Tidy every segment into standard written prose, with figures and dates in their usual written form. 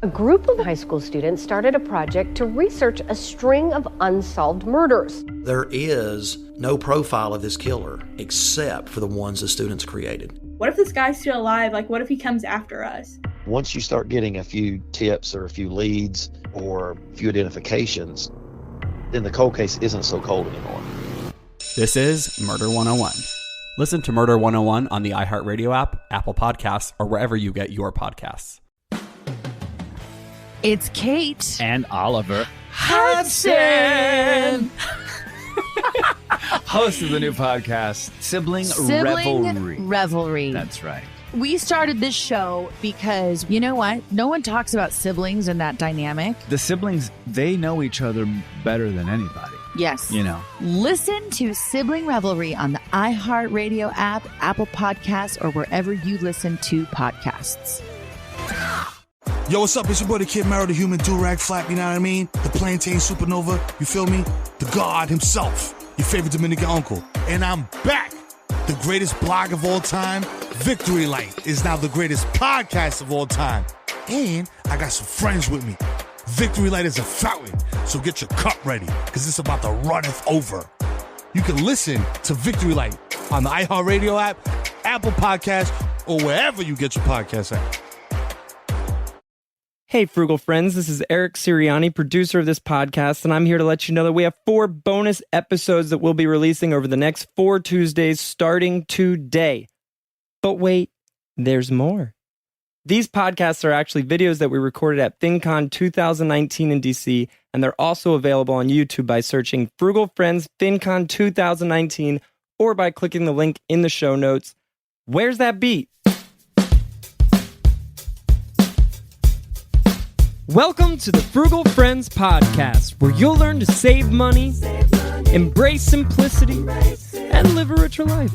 A group of high school students started a project to research a string of unsolved murders. There is no profile of this killer except for the ones the students created. What if this guy's still alive? Like, what if he comes after us? Once you start getting a few tips or a few leads or a few identifications, then the cold case isn't so cold anymore. This is Murder 101. Listen to Murder 101 on the iHeartRadio app, Apple Podcasts, or wherever you get your podcasts. It's Kate and Oliver Hudson, host of the new podcast, Sibling Revelry. That's right. We started this show because, you know what? No one talks about siblings and that dynamic. The siblings, they know each other better than anybody. Yes. You know. Listen to Sibling Revelry on the iHeartRadio app, Apple Podcasts, or wherever you listen to podcasts. Yo, what's up? It's your boy, the Kid Mero, the human do-rag flap, you know what I mean? The plantain supernova, you feel me? The God himself, your favorite Dominican uncle. And I'm back. The greatest blog of all time, Victory Light, is now the greatest podcast of all time. And I got some friends with me. Victory Light is a fountain, so get your cup ready, because it's about to runneth over. You can listen to Victory Light on the iHeartRadio app, Apple Podcasts, or wherever you get your podcasts at. Hey, Frugal friends, this is Eric Sirianni, producer of this podcast, and I'm here to let you know that we have 4 bonus episodes that we'll be releasing over the next 4 Tuesdays starting today. But wait, there's more. These podcasts are actually videos that we recorded at FinCon 2019 in DC, and they're also available on YouTube by searching Frugal Friends FinCon 2019 or by clicking the link in the show notes. Where's that beat? Welcome to the Frugal Friends podcast, where you'll learn to save money, embrace simplicity, and live a richer life.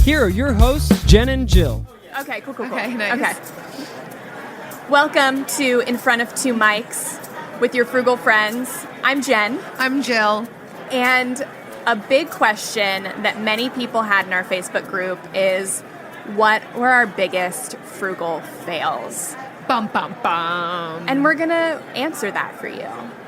Here are your hosts, Jen and Jill. Okay, cool. Okay, nice. Okay. Welcome to In Front of Two Mics with your Frugal Friends. I'm Jen. I'm Jill. And a big question that many people had in our Facebook group is, what were our biggest frugal fails? Bum, bum, bum. And we're going to answer that for you.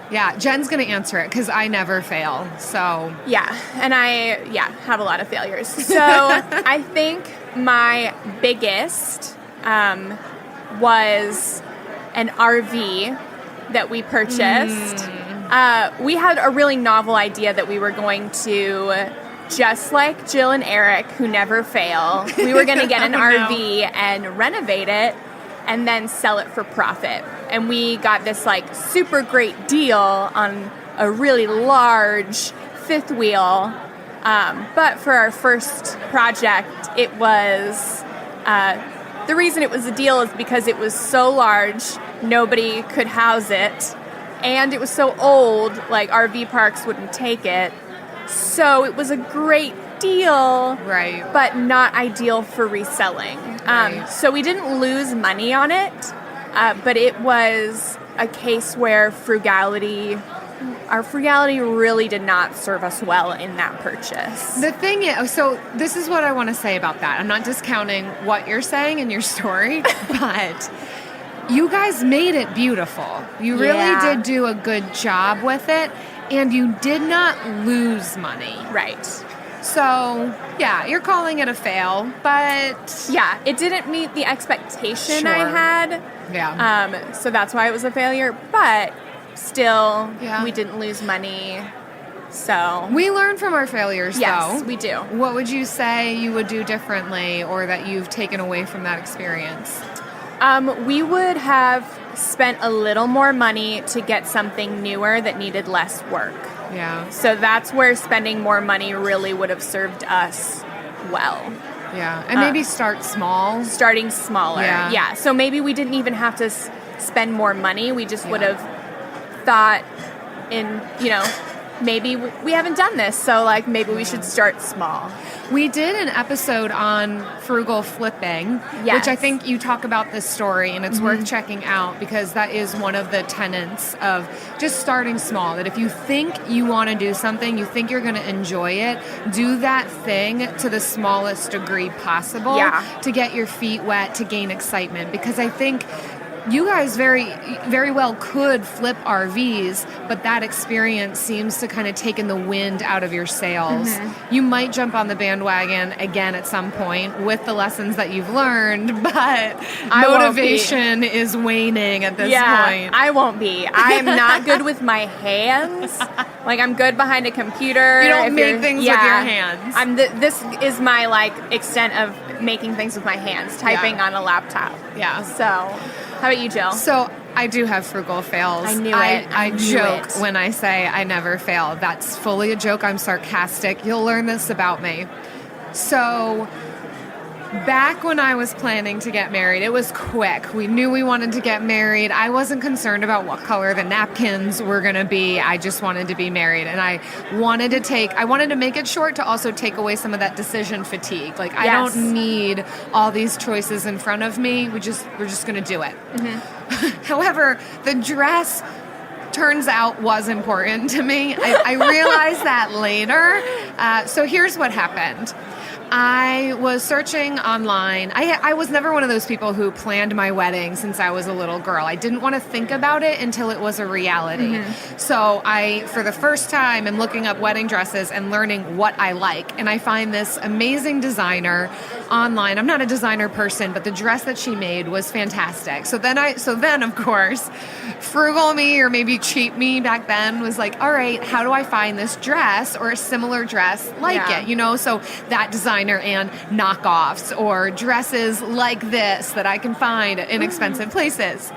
Yeah, Jen's going to answer it because I never fail, so. Yeah, and I have a lot of failures. So I think my biggest was an RV that we purchased. We had a really novel idea that we were going to, just like Jill and Eric, who never fail, we were going to get an RV and renovate it and then sell it for profit. And we got this like super great deal on a really large fifth wheel. But for our first project, it was, the reason it was a deal is because it was so large, nobody could house it. And it was so old, like RV parks wouldn't take it. So it was a great deal, right, but not ideal for reselling. Right. So we didn't lose money on it, but it was a case where our frugality really did not serve us well in that purchase. The thing is, so this is what I want to say about that. I'm not discounting what you're saying in your story, but you guys made it beautiful. You really did do a good job with it, and you did not lose money. Right. So, yeah, you're calling it a fail, but... Yeah, it didn't meet the expectation Sure. I had. Yeah. So that's why it was a failure, but still, we didn't lose money, so... We learn from our failures, though. Yes, we do. What would you say you would do differently or that you've taken away from that experience? We would have spent a little more money to get something newer that needed less work. Yeah. So that's where spending more money really would have served us well. Yeah, and maybe start small. Starting smaller. Yeah. So maybe we didn't even have to spend more money. We just would have thought in, maybe we haven't done this, so like maybe we should start small. We did an episode on frugal flipping, which I think you talk about this story, and it's worth checking out because that is one of the tenets of just starting small. That if you think you want to do something, you think you're going to enjoy it, do that thing to the smallest degree possible to get your feet wet, to gain excitement. Because I think you guys very well could flip RVs, but that experience seems to kind of taken the wind out of your sails. Mm-hmm. You might jump on the bandwagon again at some point with the lessons that you've learned, but motivation is waning at this point. I won't be. I am not good with my hands. Like, I'm good behind a computer. You don't make things with your hands. This is my, like, extent of making things with my hands, typing on a laptop. Yeah. So, how about you, Jill? So, I do have frugal fails. I knew it. I joke when I say I never fail. That's fully a joke. I'm sarcastic. You'll learn this about me. So, back when I was planning to get married, it was quick. We knew we wanted to get married. I wasn't concerned about what color the napkins were going to be. I just wanted to be married. And I wanted to make it short to also take away some of that decision fatigue. Like, I don't need all these choices in front of me. We're just going to do it. Mm-hmm. However, the dress turns out was important to me. I realized that later. So here's what happened. I was searching online. I was never one of those people who planned my wedding since I was a little girl. I didn't want to think about it until it was a reality. Mm-hmm. So I, for the first time, am looking up wedding dresses and learning what I like. And I find this amazing designer online. I'm not a designer person, but the dress that she made was fantastic. So then, of course, frugal me, or maybe cheap me back then, was like, all right, how do I find this dress or a similar dress like it? You know, so that designer and knockoffs or dresses like this that I can find at inexpensive places.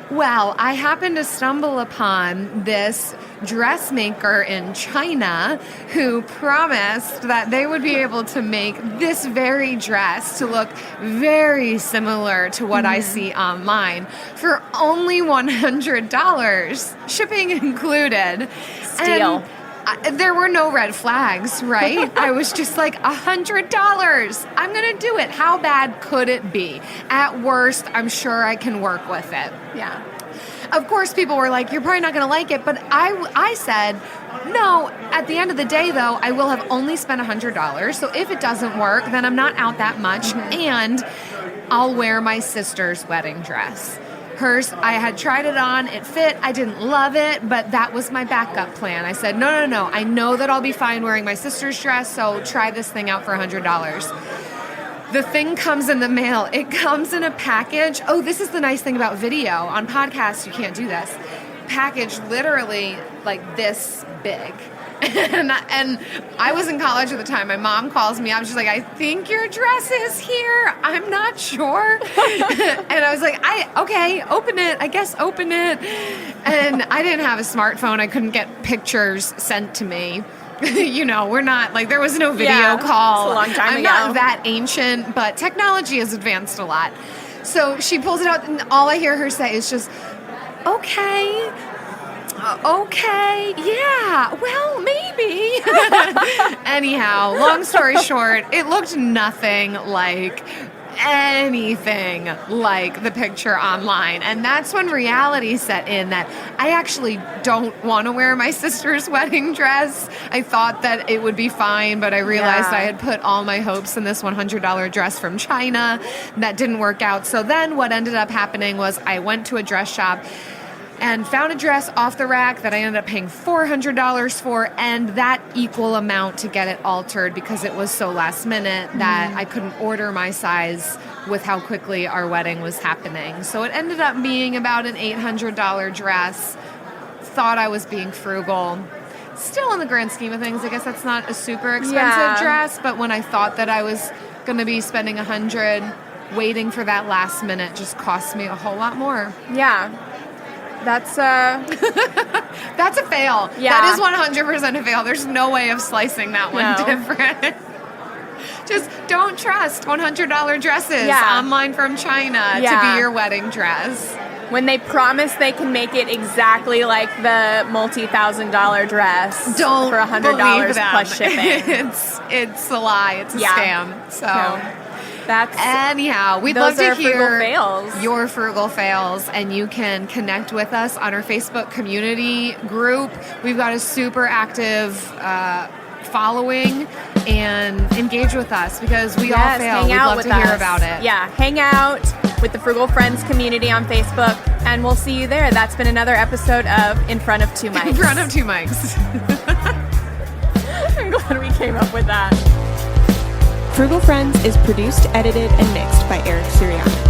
Well, I happened to stumble upon this dressmaker in China who promised that they would be able to make this very dress to look very similar to what I see online for only $100, shipping included. Steal. There were no red flags, right? I was just like, $100. I'm going to do it. How bad could it be? At worst, I'm sure I can work with it. Yeah. Of course, people were like, you're probably not going to like it. But I said, no, at the end of the day, though, I will have only spent $100. So if it doesn't work, then I'm not out that much. Mm-hmm. And I'll wear my sister's wedding dress. Hers, I had tried it on, it fit, I didn't love it, but that was my backup plan. I said, no, I know that I'll be fine wearing my sister's dress, so try this thing out for $100. The thing comes in the mail. It comes in a package. Oh, this is the nice thing about video. On podcasts, you can't do this. Package literally like this big. And I was in college at the time. My mom calls me. I was just like, I think your dress is here. I'm not sure. And I was like, okay, open it. I guess open it. And I didn't have a smartphone. I couldn't get pictures sent to me. You know, we're not, like, there was no video call. It's a long time I'm ago. not that ancient, but technology has advanced a lot. So she pulls it out, and all I hear her say is just, okay, yeah, well, maybe. Anyhow, long story short, it looked nothing like anything like the picture online. And that's when reality set in, that I actually don't want to wear my sister's wedding dress. I thought that it would be fine, but I realized I had put all my hopes in this $100 dress from China. That didn't work out. So then what ended up happening was I went to a dress shop and found a dress off the rack that I ended up paying $400 for, and that equal amount to get it altered because it was so last minute that I couldn't order my size with how quickly our wedding was happening. So it ended up being about an $800 dress. Thought I was being frugal. Still, in the grand scheme of things, I guess that's not a super expensive dress, but when I thought that I was going to be spending $100, waiting for that last minute just cost me a whole lot more. Yeah. That's a fail. Yeah. That is 100% a fail. There's no way of slicing that one different. Just don't trust $100 dresses online from China to be your wedding dress. When they promise they can make it exactly like the multi-$1,000 dress don't for $100 plus shipping. It's a lie. It's a scam. So anyhow, we'd love to hear your frugal fails, and you can connect with us on our Facebook community group. We've got a super active following and engage with us because we all fail. We'd love to hear about it. Yeah, hang out with the Frugal Friends community on Facebook, and we'll see you there. That's been another episode of In Front of Two Mics. In Front of Two Mics. I'm glad we came up with that. Frugal Friends is produced, edited, and mixed by Eric Sirianni.